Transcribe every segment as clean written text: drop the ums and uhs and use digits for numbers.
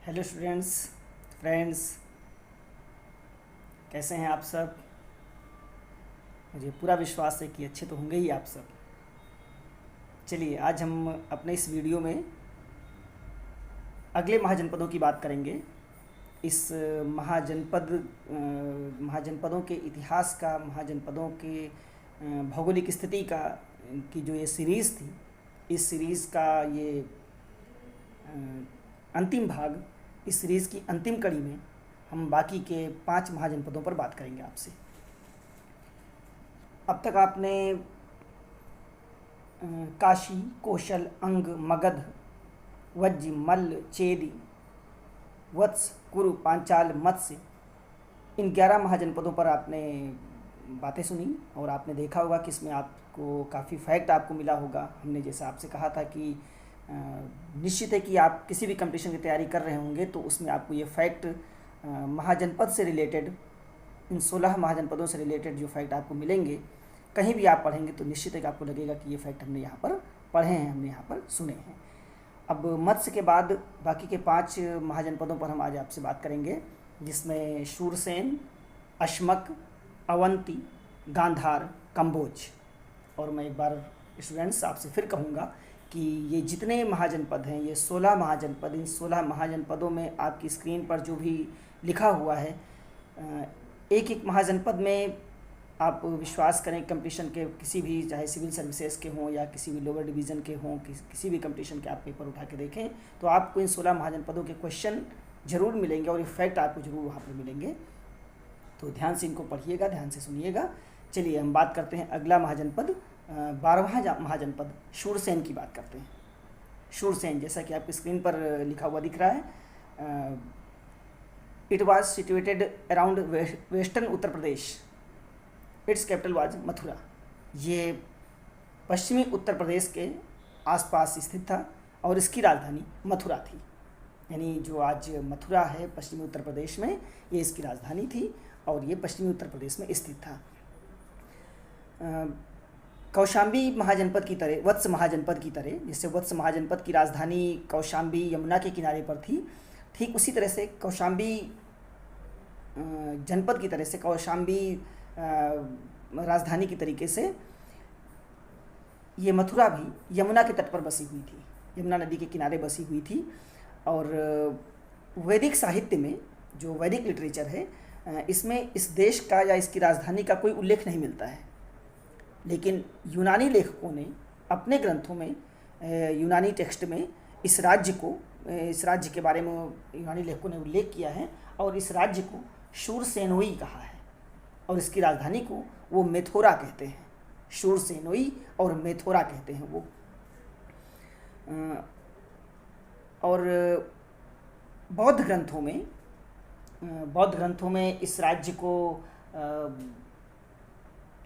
Hello students, friends, कैसे हैं आप सब। मुझे पूरा विश्वास है कि अच्छे तो होंगे ही आप सब। चलिए, आज हम अपने इस वीडियो में अगले महाजनपदों की बात करेंगे। इस महाजनपदों के इतिहास का, महाजनपदों के भौगोलिक स्थिति का की जो ये सीरीज़ थी, इस सीरीज़ का ये अंतिम भाग, इस सीरीज़ की अंतिम कड़ी में हम बाकी के 5 महाजनपदों पर बात करेंगे आपसे। अब तक आपने काशी, कोशल, अंग, मगध, वज्ज, मल्ल, चेदी, वत्स, कुरु, पांचाल, मत्स्य, इन 11 महाजनपदों पर आपने बातें सुनी और आपने देखा होगा कि इसमें आपको काफ़ी फैक्ट आपको मिला होगा। हमने जैसा आपसे कहा था कि निश्चित है कि आप किसी भी कंपटीशन की तैयारी कर रहे होंगे तो उसमें आपको ये फैक्ट महाजनपद से रिलेटेड, इन 16 महाजनपदों से रिलेटेड जो फैक्ट आपको मिलेंगे, कहीं भी आप पढ़ेंगे तो निश्चित है कि आपको लगेगा कि ये फैक्ट हमने यहाँ पर पढ़े हैं, हमने यहाँ पर सुने हैं। अब मत्स्य के बाद बाकी के 5 महाजनपदों पर हम आज आपसे बात करेंगे, जिसमें शूरसेन, अश्मक, अवंती, गांधार, कंबोज। और मैं एक बार स्टूडेंट्स आपसे फिर कहूँगा कि ये जितने महाजनपद हैं, ये 16 महाजनपद, इन 16 महाजनपदों में आपकी स्क्रीन पर जो भी लिखा हुआ है, एक एक महाजनपद में आप विश्वास करें कंपटीशन के किसी भी, चाहे सिविल सर्विसेज के हों या किसी भी लोअर डिवीज़न के हों, किसी भी कंपटीशन के आप पेपर उठा के देखें तो आपको इन 16 महाजनपदों के क्वेश्चन ज़रूर मिलेंगे और इफेक्ट आपको ज़रूर वहाँ पर मिलेंगे। तो ध्यान से इनको पढ़िएगा, ध्यान से सुनिएगा। चलिए हम बात करते हैं अगला महाजनपद, 12वां महाजनपद शूरसेन की बात करते हैं। शूरसेन, जैसा कि आपकी स्क्रीन पर लिखा हुआ दिख रहा है, it was situated around western Uttar Pradesh, it's capital was Mathura. ये पश्चिमी उत्तर प्रदेश के आसपास स्थित था और इसकी राजधानी मथुरा थी। यानी जो आज मथुरा है पश्चिमी उत्तर प्रदेश में, ये इसकी राजधानी थी और ये पश्चिमी उत्तर प्रदेश में स्थित था। कौशाम्बी महाजनपद की तरह, वत्स महाजनपद की तरह, जैसे वत्स महाजनपद की राजधानी कौशाम्बी यमुना के किनारे पर थी, ठीक उसी तरह से कौशाम्बी जनपद की तरह से कौशाम्बी राजधानी की तरीके से ये मथुरा भी यमुना के तट पर बसी हुई थी, यमुना नदी के किनारे बसी हुई थी। और वैदिक साहित्य में, जो वैदिक लिटरेचर है, इसमें इस देश का या इसकी राजधानी का कोई उल्लेख नहीं मिलता है। लेकिन यूनानी लेखकों ने अपने ग्रंथों में, यूनानी टेक्स्ट में इस राज्य के बारे में यूनानी लेखकों ने उल्लेख किया है और इस राज्य को शूरसेनोई कहा है और इसकी राजधानी को वो मेथोरा कहते हैं। शूरसेनोई और मेथोरा कहते हैं वो। और बौद्ध ग्रंथों में इस राज्य को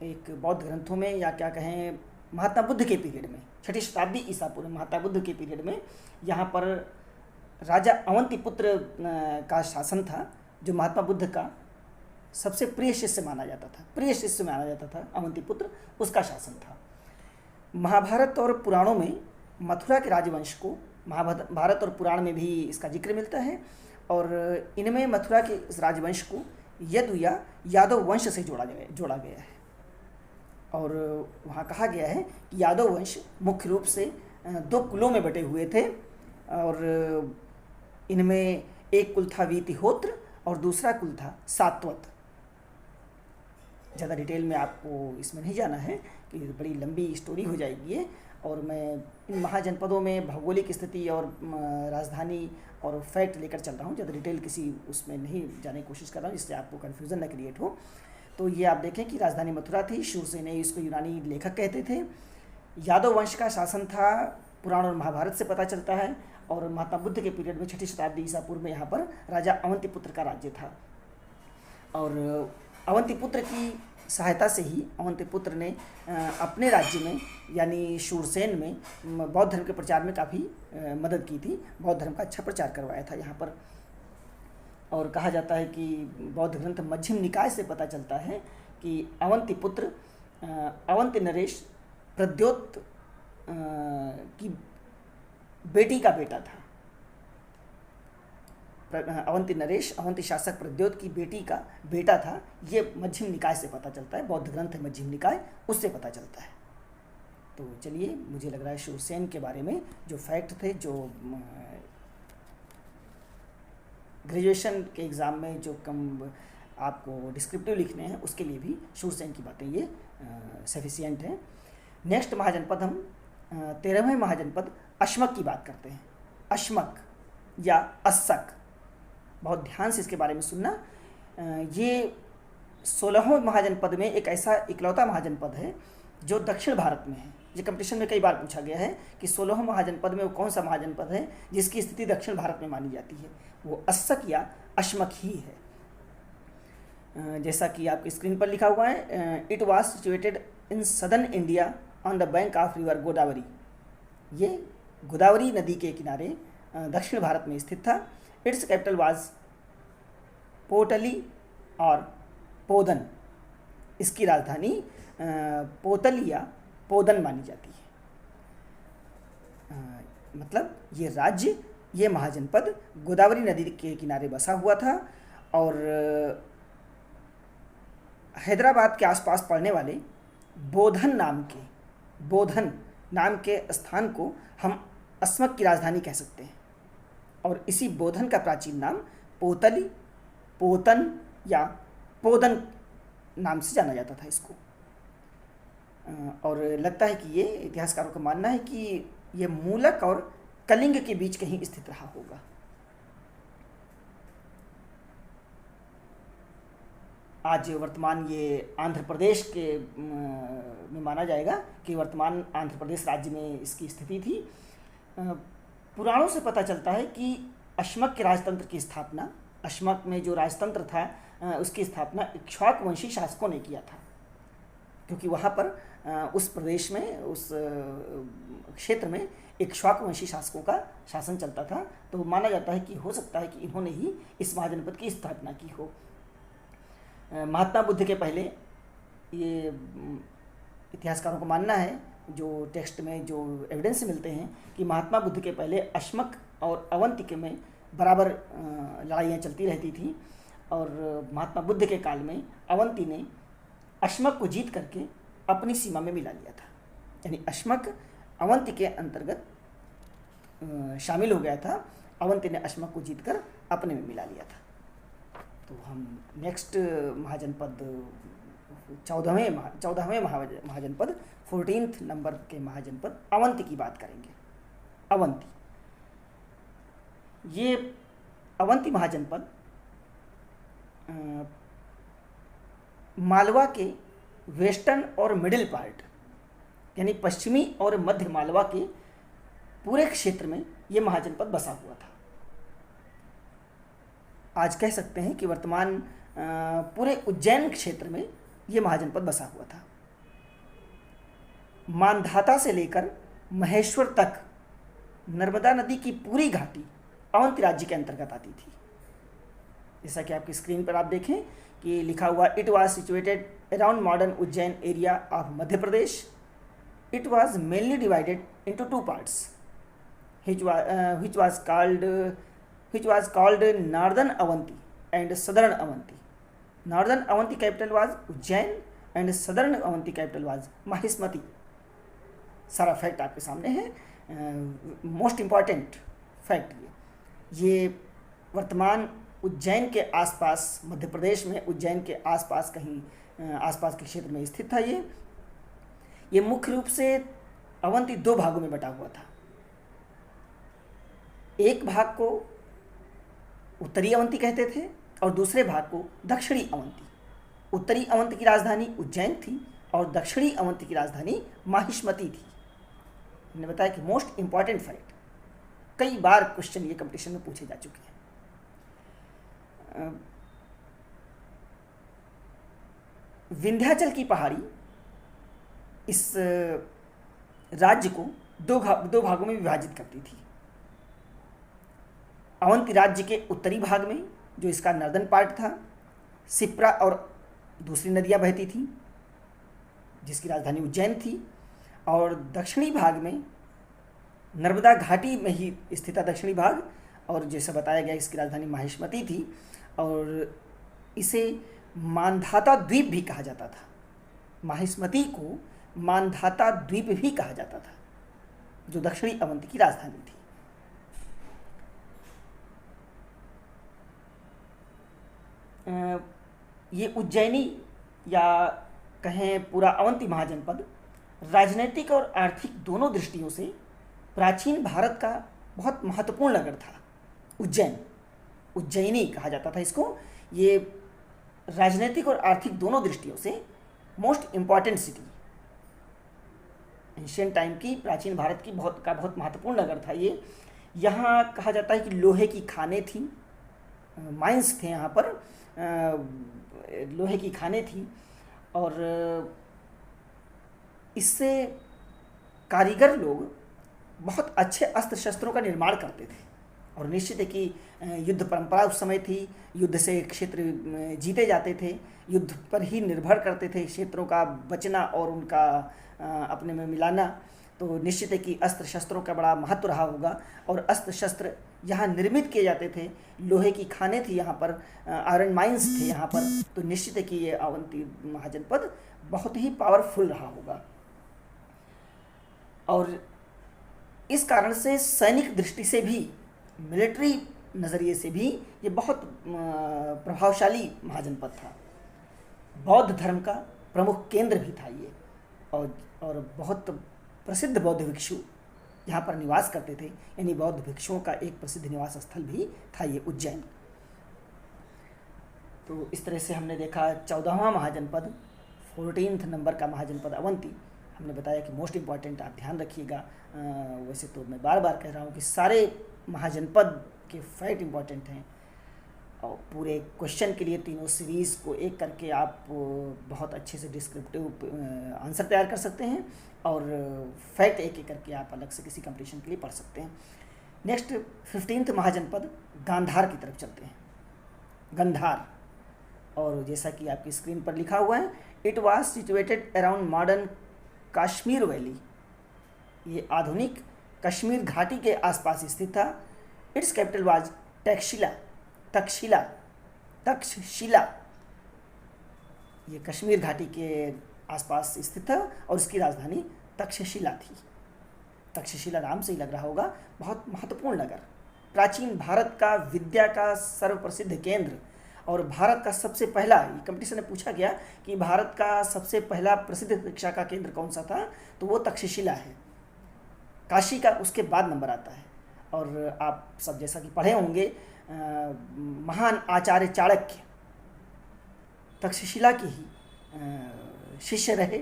बौद्ध ग्रंथों में, या क्या कहें, महात्मा बुद्ध के पीरियड में, 6ठी शताब्दी ईसा पूर्व, महात्मा बुद्ध के पीरियड में यहाँ पर राजा अवंतीपुत्र का शासन था, जो महात्मा बुद्ध का सबसे प्रिय शिष्य माना जाता था अवंतीपुत्र, उसका शासन था। महाभारत और पुराणों में मथुरा के राजवंश को, महाभारत और पुराण में भी इसका जिक्र मिलता है और इनमें मथुरा के इस राजवंश को यदु या यादव वंश से जोड़ा गया है। और वहाँ कहा गया है कि यादव वंश मुख्य रूप से 2 कुलों में बटे हुए थे और इनमें एक कुल था वीतिहोत्र और दूसरा कुल था सात्वत। ज़्यादा डिटेल में आपको इसमें नहीं जाना है कि बड़ी लंबी स्टोरी हो जाएगी ये। और मैं इन महाजनपदों में भौगोलिक स्थिति और राजधानी और फैक्ट लेकर चल रहा हूँ, ज़्यादा डिटेल किसी उसमें नहीं जाने की कोशिश कर रहा हूँ जिससे आपको कन्फ्यूज़न न क्रिएट हो। तो ये आप देखें कि राजधानी मथुरा थी। शूरसेन, इसको यूनानी लेखक कहते थे। यादव वंश का शासन था, पुराण और महाभारत से पता चलता है। और महात्मा बुद्ध के पीरियड में 6ठी शताब्दी ईसा पूर्व में यहाँ पर राजा अवंतीपुत्र का राज्य था। और अवंतीपुत्र की सहायता से ही अवंतीपुत्र ने अपने राज्य में, यानी शूरसेन में, बौद्ध धर्म के प्रचार में काफ़ी मदद की थी। बौद्ध धर्म का अच्छा प्रचार करवाया था यहाँ पर। और कहा जाता है कि बौद्ध ग्रंथ मध्यम निकाय से पता चलता है कि अवंतीपुत्र अवंती नरेश प्रद्योत की बेटी का बेटा था। अवंती नरेश अवंती शासक प्रद्योत की बेटी का बेटा था। ये मध्यम निकाय से पता चलता है, बौद्ध ग्रंथ है मध्यम निकाय, उससे पता चलता है। तो चलिए, मुझे लग रहा है शूरसेन के बारे में जो फैक्ट थे, जो ग्रेजुएशन के एग्ज़ाम में जो कम आपको डिस्क्रिप्टिव लिखने हैं, उसके लिए भी शूरसेन की बातें ये सफिशियंट हैं। नेक्स्ट महाजनपद, हम 13वें महाजनपद अश्मक की बात करते हैं। अश्मक या अस्सक, बहुत ध्यान से इसके बारे में सुनना। ये 16वें महाजनपद में एक ऐसा इकलौता महाजनपद है जो दक्षिण भारत में है। ये कंपटीशन में कई बार पूछा गया है कि 16वें महाजनपद में वो कौन सा महाजनपद है जिसकी स्थिति दक्षिण भारत में मानी जाती है। वो अस्सक या अश्मक ही है। जैसा कि आपकी स्क्रीन पर लिखा हुआ है, it was situated in southern India on the bank of river Godavari. ये गोदावरी नदी के किनारे दक्षिण भारत में स्थित था। इट्स कैपिटल वाज पोटली और पोदन। इसकी राजधानी पोतल या पोदन मानी जाती है। मतलब ये राज्य, ये महाजनपद गोदावरी नदी के किनारे बसा हुआ था और हैदराबाद के आसपास पड़ने वाले बोधन नाम के स्थान को हम अस्मक की राजधानी कह सकते हैं। और इसी बोधन का प्राचीन नाम पोतली, पोतन या पोदन नाम से जाना जाता था इसको। और लगता है कि ये इतिहासकारों का मानना है कि ये मूलक और कलिंग के बीच कहीं स्थित रहा होगा। आज वर्तमान ये आंध्र प्रदेश के में माना जाएगा कि वर्तमान आंध्र प्रदेश राज्य में इसकी स्थिति थी। पुराणों से पता चलता है कि अश्मक के राजतंत्र की स्थापना, अश्मक में जो राजतंत्र था उसकी स्थापना इक्ष्वाक वंशी शासकों ने किया था, क्योंकि वहाँ पर उस प्रदेश में, उस क्षेत्र में इक्ष्वाक वंशी शासकों का शासन चलता था। तो माना जाता है कि हो सकता है कि इन्होंने ही इस महाजनपद की स्थापना की हो। महात्मा बुद्ध के पहले, ये इतिहासकारों को मानना है, जो टेक्स्ट में जो एविडेंस मिलते हैं कि महात्मा बुद्ध के पहले अश्मक और अवंती में बराबर लड़ाइयाँ चलती रहती थी। और महात्मा बुद्ध के काल में अवंती ने अश्मक को जीत करके अपनी सीमा में मिला लिया था, यानी अश्मक अवंती के अंतर्गत शामिल हो गया था। अवंती ने अश्मक को जीतकर अपने में मिला लिया था। तो हम नेक्स्ट महाजनपद 14वें महाजनपद 14th नंबर के महाजनपद अवंती की बात करेंगे। अवंती, ये अवंती महाजनपद मालवा के वेस्टर्न और मिडिल पार्ट, यानी पश्चिमी और मध्य मालवा के पूरे क्षेत्र में ये महाजनपद बसा हुआ था। आज कह सकते हैं कि वर्तमान पूरे उज्जैन क्षेत्र में ये महाजनपद बसा हुआ था। मानधाता से लेकर महेश्वर तक नर्मदा नदी की पूरी घाटी अवंती राज्य के अंतर्गत आती थी। जैसा कि आपकी स्क्रीन पर आप देखें कि लिखा हुआ, it was situated around modern Ujjain area of Madhya Pradesh. It was mainly divided into two parts which was called Northern Avanti and Southern Avanti. Northern Avanti capital was Ujjain and Southern Avanti capital was Mahismati. सारा fact आपके सामने है। Most important fact ये वर्तमान उज्जैन के आसपास, मध्य प्रदेश में उज्जैन के आसपास कहीं आसपास के क्षेत्र में स्थित था। ये मुख्य रूप से अवंती दो भागों में बटा हुआ था। एक भाग को उत्तरी अवंती कहते थे और दूसरे भाग को दक्षिणी अवंती। उत्तरी अवंती की राजधानी उज्जैन थी और दक्षिणी अवंती की राजधानी माहिष्मती थी। मैंने बताया कि मोस्ट इंपॉर्टेंट फैक्ट, कई बार क्वेश्चन ये कंपटीशन में पूछे जा चुके हैं। विंध्याचल की पहाड़ी इस राज्य को दो भागों में विभाजित करती थी। अवंती राज्य के उत्तरी भाग में, जो इसका नर्दर्न पार्ट था, सिप्रा और दूसरी नदियां बहती थीं जिसकी राजधानी उज्जैन थी। और दक्षिणी भाग में नर्मदा घाटी में ही स्थित था दक्षिणी भाग, और जैसे बताया गया इसकी राजधानी माहिष्मती थी, और इसे मांधाता द्वीप भी कहा जाता था। माहिष्मती को मांधाता द्वीप भी कहा जाता था, जो दक्षिणी अवंती की राजधानी थी। ये उज्जैनी या कहें पूरा अवंती महाजनपद राजनीतिक और आर्थिक दोनों दृष्टियों से प्राचीन भारत का बहुत महत्वपूर्ण नगर था। उज्जैनी कहा जाता था इसको। ये राजनीतिक और आर्थिक दोनों दृष्टियों से most important city, ancient time की प्राचीन भारत की बहुत महत्वपूर्ण नगर था ये। यहाँ कहा जाता है कि लोहे की खानें थीं, माइंस थे यहाँ पर, लोहे की खानें थीं, और इससे कारीगर लोग बहुत अच्छे अस्त्र शस्त्रों का निर्माण करते थे। और निश्चित है कि युद्ध परंपरा उस समय थी, युद्ध से क्षेत्र जीते जाते थे, युद्ध पर ही निर्भर करते थे क्षेत्रों का बचना और उनका अपने में मिलाना। तो निश्चित है कि अस्त्र शस्त्रों का बड़ा महत्व रहा होगा, और अस्त्र शस्त्र यहाँ निर्मित किए जाते थे। लोहे की खानें थी यहाँ पर, आयरन माइंस थे यहाँ पर। तो निश्चित है कि ये अवंती महाजनपद बहुत ही पावरफुल रहा होगा, और इस कारण से सैनिक दृष्टि से भी, मिलिट्री नज़रिए से भी ये बहुत प्रभावशाली महाजनपद था। बौद्ध धर्म का प्रमुख केंद्र भी था ये, और बहुत प्रसिद्ध बौद्ध भिक्षु यहाँ पर निवास करते थे, यानी बौद्ध भिक्षुओं का एक प्रसिद्ध निवास स्थल भी था ये उज्जैन। तो इस तरह से हमने देखा 14वां महाजनपद, 14th नंबर का महाजनपद अवंती। हमने बताया कि मोस्ट इम्पॉर्टेंट आप ध्यान रखिएगा। वैसे तो मैं बार बार कह रहा हूँ कि सारे महाजनपद के फैक्ट इम्पॉर्टेंट हैं, और पूरे क्वेश्चन के लिए तीनों सीरीज़ को एक करके आप बहुत अच्छे से डिस्क्रिप्टिव आंसर तैयार कर सकते हैं, और फैक्ट एक एक करके आप अलग से किसी कंपटीशन के लिए पढ़ सकते हैं। नेक्स्ट 15th महाजनपद गांधार की तरफ चलते हैं। गंधार, और जैसा कि आपकी स्क्रीन पर लिखा हुआ है, it was situated around modern Kashmir valley. ये आधुनिक कश्मीर घाटी के आसपास स्थित था। It's capital was Takshashila. ये कश्मीर घाटी के आसपास स्थित था, और इसकी राजधानी तक्षशिला थी। तक्षशिला नाम से ही लग रहा होगा, बहुत महत्वपूर्ण नगर, प्राचीन भारत का विद्या का सर्वप्रसिद्ध केंद्र, और भारत का सबसे पहला, ये कंपटीशन में पूछा गया कि भारत का सबसे पहला प्रसिद्ध शिक्षा का केंद्र कौन सा था, तो वो तक्षशिला है। काशी का उसके बाद नंबर आता है। और आप सब जैसा कि पढ़े होंगे, महान आचार्य चाणक्य तक्षशिला के ही शिष्य रहे,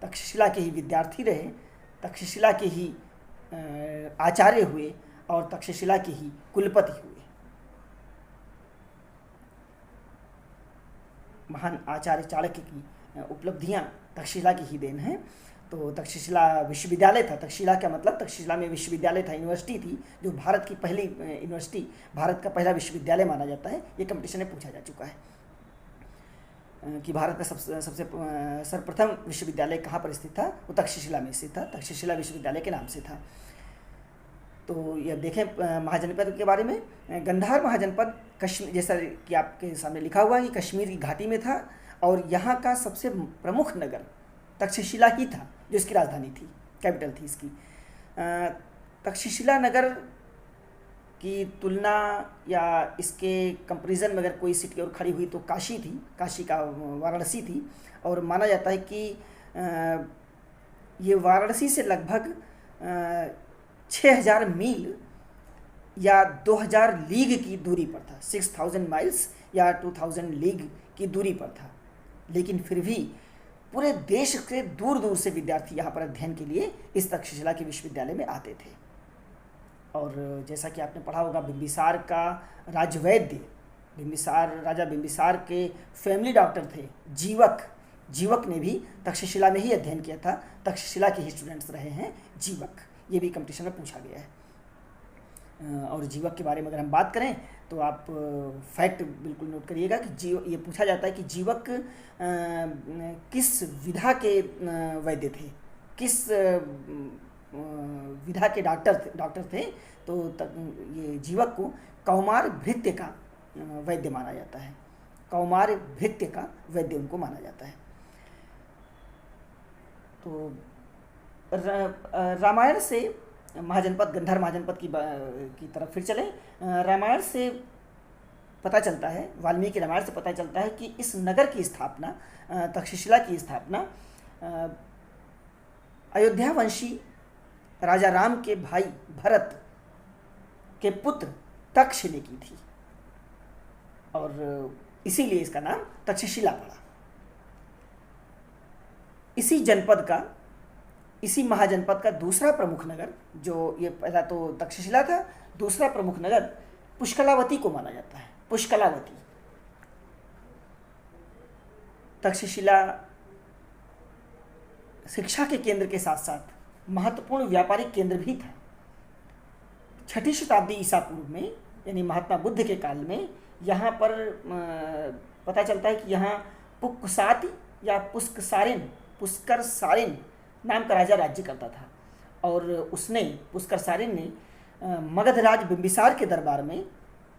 तक्षशिला के ही विद्यार्थी रहे, तक्षशिला के ही आचार्य हुए, और तक्षशिला के ही कुलपति हुए। महान आचार्य चाणक्य की उपलब्धियां तक्षशिला की ही देन है। तो तक्षशिला विश्वविद्यालय था। तक्षशिला का मतलब, तक्षशिला में विश्वविद्यालय था, यूनिवर्सिटी थी, जो भारत की पहली यूनिवर्सिटी, भारत का पहला विश्वविद्यालय माना जाता है। ये कंपटीशन में पूछा जा चुका है कि भारत का सबसे सर्वप्रथम विश्वविद्यालय कहाँ पर स्थित था, वो तक्षशिला में स्थित था। तक्षशिला विश्वविद्यालय के नाम से था। तो ये देखें महाजनपद के बारे में। गंधार महाजनपद कश्मीर, जैसा कि आपके सामने लिखा हुआ है, कि कश्मीर की घाटी में था, और यहाँ का सबसे प्रमुख नगर तक्षशिला ही था, जो इसकी राजधानी थी, कैपिटल थी इसकी। तक्षशिला नगर की तुलना या इसके कंपैरिजन में अगर कोई सिटी और खड़ी हुई तो काशी थी, काशी का वाराणसी थी। और माना जाता है कि ये वाराणसी से लगभग 6000 मील या 2000 लीग की दूरी पर था, 6000 माइल्स या 2000 लीग की दूरी पर था। लेकिन फिर भी पूरे देश के दूर दूर से विद्यार्थी यहाँ पर अध्ययन के लिए इस तक्षशिला के विश्वविद्यालय में आते थे। और जैसा कि आपने पढ़ा होगा, बिंबिसार का राजवैद्य, राजा बिंबिसार के फैमिली डॉक्टर थे जीवक ने भी तक्षशिला में ही अध्ययन किया था। तक्षशिला के ही स्टूडेंट्स रहे हैं जीवक, ये भी कंपटीशन में पूछा गया है। और जीवक के बारे में अगर हम बात करें तो आप फैक्ट बिल्कुल नोट करिएगा कि ये पूछा जाता है कि जीवक किस विधा के वैद्य थे, किस विधा के डॉक्टर थे, तो ये जीवक को कौमार भृत्य का वैद्य माना जाता है। कौमार भृत्य का वैद्य उनको माना जाता है। तो रामायण से महाजनपद, गंधार महाजनपद की तरफ फिर चलें। रामायण से पता चलता है, वाल्मीकि रामायण से पता चलता है कि इस नगर की स्थापना, तक्षशिला की स्थापना अयोध्या वंशी राजा राम के भाई भरत के पुत्र तक्ष ने की थी, और इसीलिए इसका नाम तक्षशिला पड़ा। इसी महाजनपद का दूसरा प्रमुख नगर, जो ये पहला तो तक्षशिला था, दूसरा प्रमुख नगर पुष्कलावती को माना जाता है। पुष्कलावती तक्षशिला शिक्षा के केंद्र के साथ साथ महत्वपूर्ण व्यापारिक केंद्र भी था। 6ठी शताब्दी ईसा पूर्व में, यानी महात्मा बुद्ध के काल में, यहाँ पर पता चलता है कि यहाँ पुक्साति या पुष्कर सारिन नाम का राजा राज्य करता था, और उसने, पुष्कर सारिन ने मगधराज बिंबिसार के दरबार में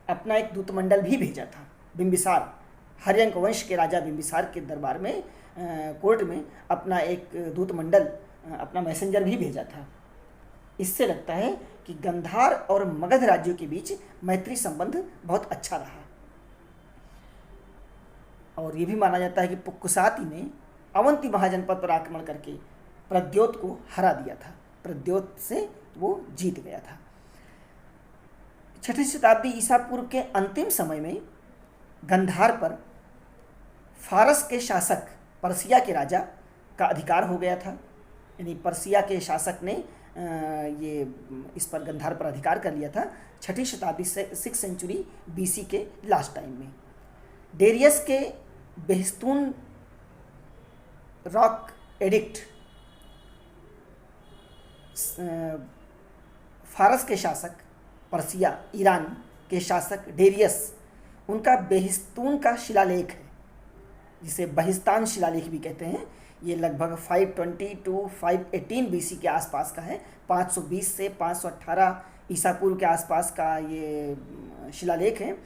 अपना एक दूतमंडल भी भेजा था। बिंबिसार, हर्यंक वंश के राजा बिंबिसार के दरबार में, कोर्ट में अपना एक दूतमंडल, अपना मैसेंजर भी भेजा था। इससे लगता है कि गंधार और मगध राज्यों के बीच मैत्री संबंध बहुत अच्छा रहा, और ये भी माना जाता है कि पुक्कुसाती ने अवंती महाजनपद पर आक्रमण करके प्रद्योत को हरा दिया था। प्रद्योत से वो जीत गया था। 6ठी शताब्दी ईसा पूर्व के अंतिम समय में गंधार पर फारस के शासक, पर्सिया के राजा का अधिकार हो गया था। यानी पर्सिया के शासक ने ये इस पर, गंधार पर अधिकार कर लिया था 6ठी शताब्दी से 6th सेंचुरी BC के लास्ट टाइम में। डेरियस के बेहस्तून रॉक एडिक्ट, फारस के शासक, पर्सिया, ईरान के शासक डेरियस, उनका बेहिस्तून का शिलालेख है, जिसे बहिस्तान शिलालेख भी कहते हैं। ये लगभग 520 to 518 BC के आसपास का है। 520 से 518 ईसा पूर्व के आसपास का ये शिलालेख है।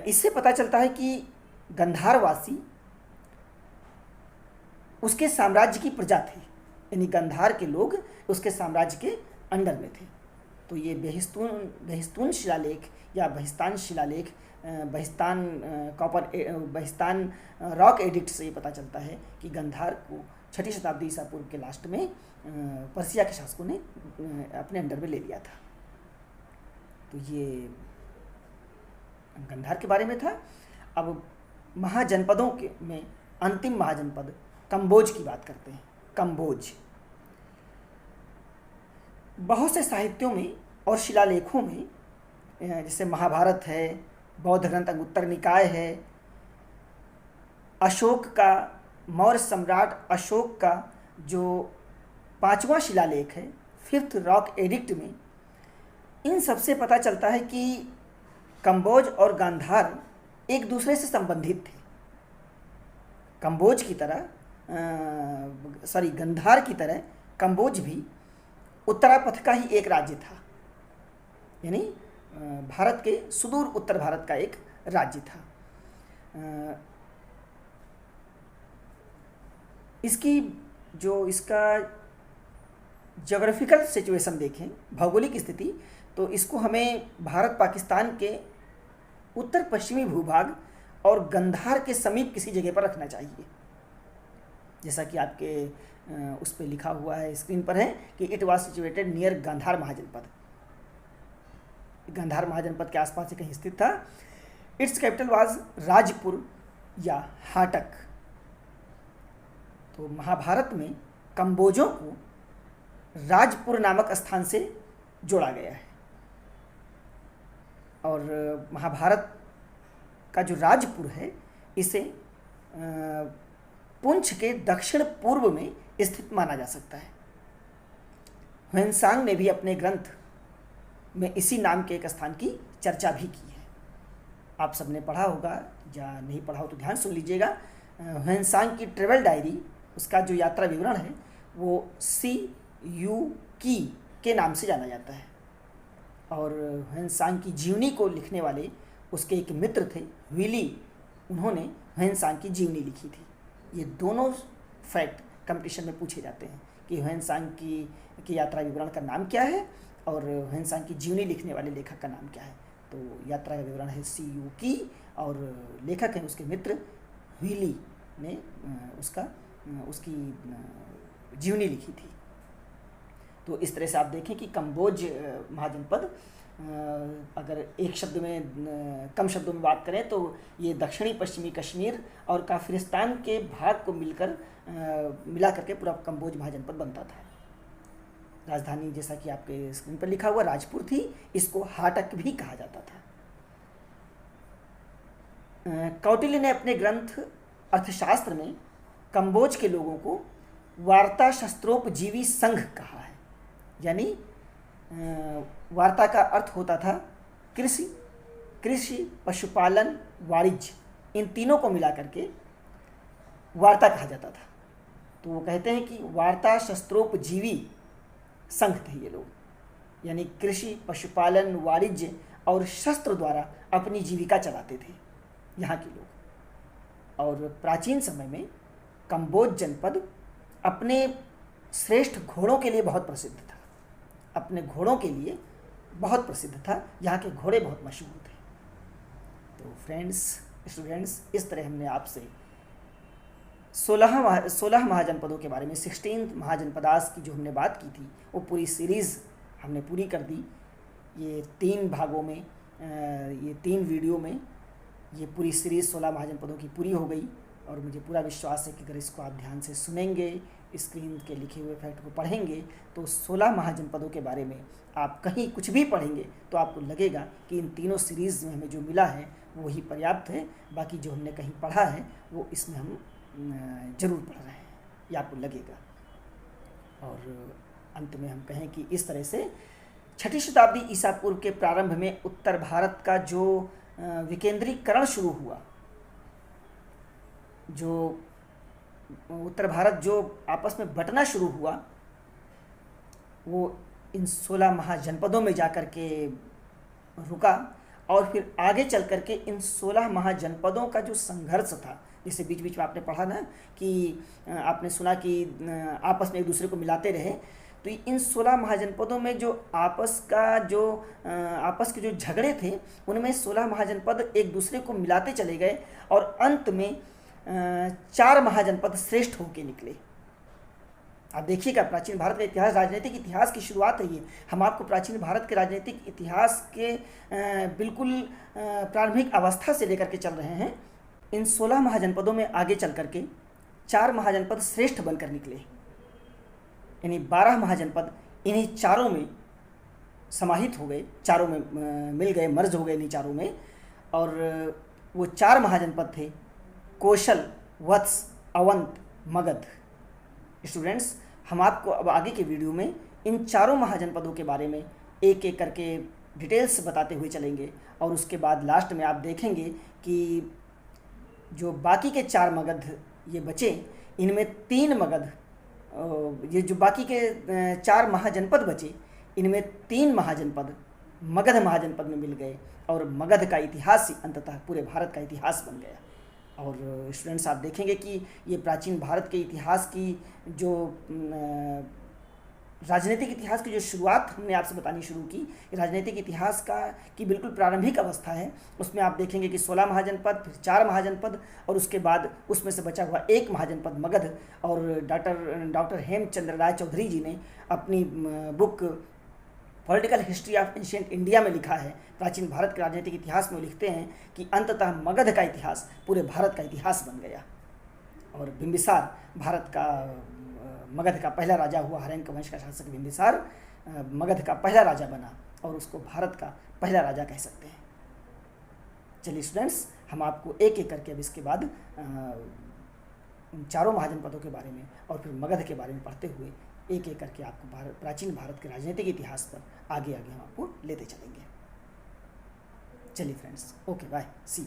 इससे पता चलता है कि गंधारवासी उसके साम्राज्य की प्रजा थे, यानी गंधार के लोग उसके साम्राज्य के अंडर में थे। तो ये बहिस्तून शिलालेख या बहिस्तान शिलालेख, बहिस्तान रॉक एडिक्ट से ये पता चलता है कि गंधार को 6ठी शताब्दी ईसा पूर्व के लास्ट में पर्सिया के शासकों ने अपने अंडर में ले लिया था। तो ये गंधार के बारे में था। अब महाजनपदों के में अंतिम महाजनपद कंबोज की बात करते हैं। कंबोज बहुत से साहित्यों में और शिलालेखों में, जैसे महाभारत है, बौद्ध ग्रंथ अंगुत्तर निकाय है, अशोक का, मौर्य सम्राट अशोक का जो 5वां शिलालेख है, 5th रॉक एडिक्ट में, इन सब से पता चलता है कि कंबोज और गांधार एक दूसरे से संबंधित थे। कंबोज की तरह गंधार की तरह कंबोज भी उत्तरापथ का ही एक राज्य था, यानी भारत के सुदूर उत्तर भारत का एक राज्य था। इसका ज्योग्राफिकल सिचुएशन देखें, भौगोलिक स्थिति, तो इसको हमें भारत पाकिस्तान के उत्तर पश्चिमी भूभाग और गंधार के समीप किसी जगह पर रखना चाहिए। जैसा कि आपके उस पर लिखा हुआ है, स्क्रीन पर है कि it was situated near Gandhara Mahajanapada. Gandhara Mahajanapada के आसपास कहीं स्थित था। इट्स कैपिटल वाज राजपुर या हाटक। तो महाभारत में कंबोजों को राजपुर नामक स्थान से जोड़ा गया है, और महाभारत का जो राजपुर है इसे पुंछ के दक्षिण पूर्व में स्थित माना जा सकता है। ह्वेनसांग ने भी अपने ग्रंथ में इसी नाम के एक स्थान की चर्चा भी की है। आप सबने पढ़ा होगा, या नहीं पढ़ा हो तो ध्यान सुन लीजिएगा। ह्वेनसांग की ट्रेवल डायरी, उसका जो यात्रा विवरण है वो CUE की के नाम से जाना जाता है। और ह्वेनसांग की जीवनी को लिखने वाले उसके एक मित्र थे विली, उन्होंने ह्वेनसांग की जीवनी लिखी थी। ये दोनों फैक्ट कंपटीशन में पूछे जाते हैं कि ह्वेनसांग की यात्रा विवरण का नाम क्या है और ह्वेनसांग की जीवनी लिखने वाले लेखक का नाम क्या है। तो यात्रा का विवरण है सी यू की और लेखक हैं उसके मित्र विली ने उसकी जीवनी लिखी थी। तो इस तरह से आप देखें कि कंबोज महाजनपद, अगर एक शब्द में कम शब्दों में बात करें तो ये दक्षिणी पश्चिमी कश्मीर और काफिरिस्तान के भाग को मिला करके पूरा कंबोज महाजनपद बनता था। राजधानी जैसा कि आपके स्क्रीन पर लिखा हुआ राजपुर थी, इसको हाटक भी कहा जाता था। कौटिल्य ने अपने ग्रंथ अर्थशास्त्र में कंबोज के लोगों को वार्ता शस्त्रोपजीवी संघ कहा है। यानी वार्ता का अर्थ होता था कृषि, पशुपालन, वाणिज्य, इन तीनों को मिला करके वार्ता कहा जाता था। तो वो कहते हैं कि वार्ता शस्त्रोपजीवी संघ थे ये लोग, यानी कृषि, पशुपालन, वाणिज्य और शस्त्र द्वारा अपनी जीविका चलाते थे यहाँ के लोग। और प्राचीन समय में कंबोज जनपद अपने श्रेष्ठ घोड़ों के लिए बहुत प्रसिद्ध था। अपने घोड़ों के लिए बहुत प्रसिद्ध था, यहाँ के घोड़े बहुत मशहूर थे। तो फ्रेंड्स, स्टूडेंट्स, इस तरह हमने आपसे 16 महाजनपदों के बारे में 16 महाजनपदास की जो हमने बात की थी वो पूरी सीरीज़ हमने पूरी कर दी। ये 3 भागों में, ये 3 वीडियो में ये पूरी सीरीज़ 16 महाजनपदों की पूरी हो गई। और मुझे पूरा विश्वास है कि अगर इसको आप ध्यान से सुनेंगे, स्क्रीन के लिखे हुए फैक्ट को पढ़ेंगे, तो 16 महाजनपदों के बारे में आप कहीं कुछ भी पढ़ेंगे तो आपको लगेगा कि इन तीनों सीरीज़ में हमें जो मिला है वही पर्याप्त है। बाकी जो हमने कहीं पढ़ा है वो इसमें हम ज़रूर पढ़ रहे हैं, ये आपको लगेगा। और अंत में हम कहें कि इस तरह से 6ठी शताब्दी ईसा पूर्व के प्रारंभ में उत्तर भारत का जो विकेंद्रीकरण शुरू हुआ, जो उत्तर भारत जो आपस में बंटना शुरू हुआ, वो इन 16 महाजनपदों में जाकर के रुका। और फिर आगे चल कर के इन 16 महाजनपदों का जो संघर्ष था, जैसे बीच बीच में आपने पढ़ा ना कि आपने सुना कि आपस में एक दूसरे को मिलाते रहे, तो इन 16 महाजनपदों में जो आपस के जो झगड़े थे उनमें 16 महाजनपद एक दूसरे को मिलाते चले गए और अंत में 4 महाजनपद श्रेष्ठ होके निकले। आप देखिएगा, प्राचीन भारत का इतिहास, राजनीतिक इतिहास की शुरुआत है ये। हम आपको प्राचीन भारत के राजनीतिक इतिहास के बिल्कुल प्रारंभिक अवस्था से लेकर के चल रहे हैं। इन 16 महाजनपदों में आगे चल करके 4 महाजनपद श्रेष्ठ बनकर निकले, यानी 12 महाजनपद इन्हीं चारों में समाहित हो गए, चारों में मिल गए, मर्ज हो गए इन्हीं चारों में। और वो 4 महाजनपद थे कौशल, वत्स, अवंत, मगध। स्टूडेंट्स, हम आपको अब आगे के वीडियो में इन चारों महाजनपदों के बारे में एक एक करके डिटेल्स बताते हुए चलेंगे। और उसके बाद लास्ट में आप देखेंगे कि जो बाकी के 4 मगध ये बचे, इनमें 3 मगध, ये जो बाकी के 4 महाजनपद बचे, इनमें 3 महाजनपद मगध महाजनपद में मिल गए और मगध का इतिहास ही अंततः पूरे भारत का इतिहास बन गया। और स्टूडेंट्स, आप देखेंगे कि ये प्राचीन भारत के इतिहास की जो राजनीतिक इतिहास की जो शुरुआत हमने आपसे बतानी शुरू की, राजनीतिक इतिहास की बिल्कुल प्रारंभिक अवस्था है। उसमें आप देखेंगे कि 16 महाजनपद, फिर 4 महाजनपद और उसके बाद उसमें से बचा हुआ 1 महाजनपद मगध। और डॉक्टर हेमचंद्र राय चौधरी जी ने अपनी book political history of ancient India में लिखा है, प्राचीन भारत के राजनीतिक इतिहास में लिखते हैं कि अंततः मगध का इतिहास पूरे भारत का इतिहास बन गया। और बिंबिसार भारत का मगध का पहला राजा हुआ। हर्यंक वंश का शासक बिंबिसार मगध का पहला राजा बना और उसको भारत का पहला राजा कह सकते हैं। चलिए स्टूडेंट्स, हम आपको एक एक करके अब इसके बाद उन चारों महाजनपदों के बारे में और फिर मगध के बारे में पढ़ते हुए एक एक करके आपको प्राचीन भारत के राजनीतिक इतिहास पर आगे आगे हम आपको लेते चलेंगे। चलिए फ्रेंड्स, ओके, बाय, सी।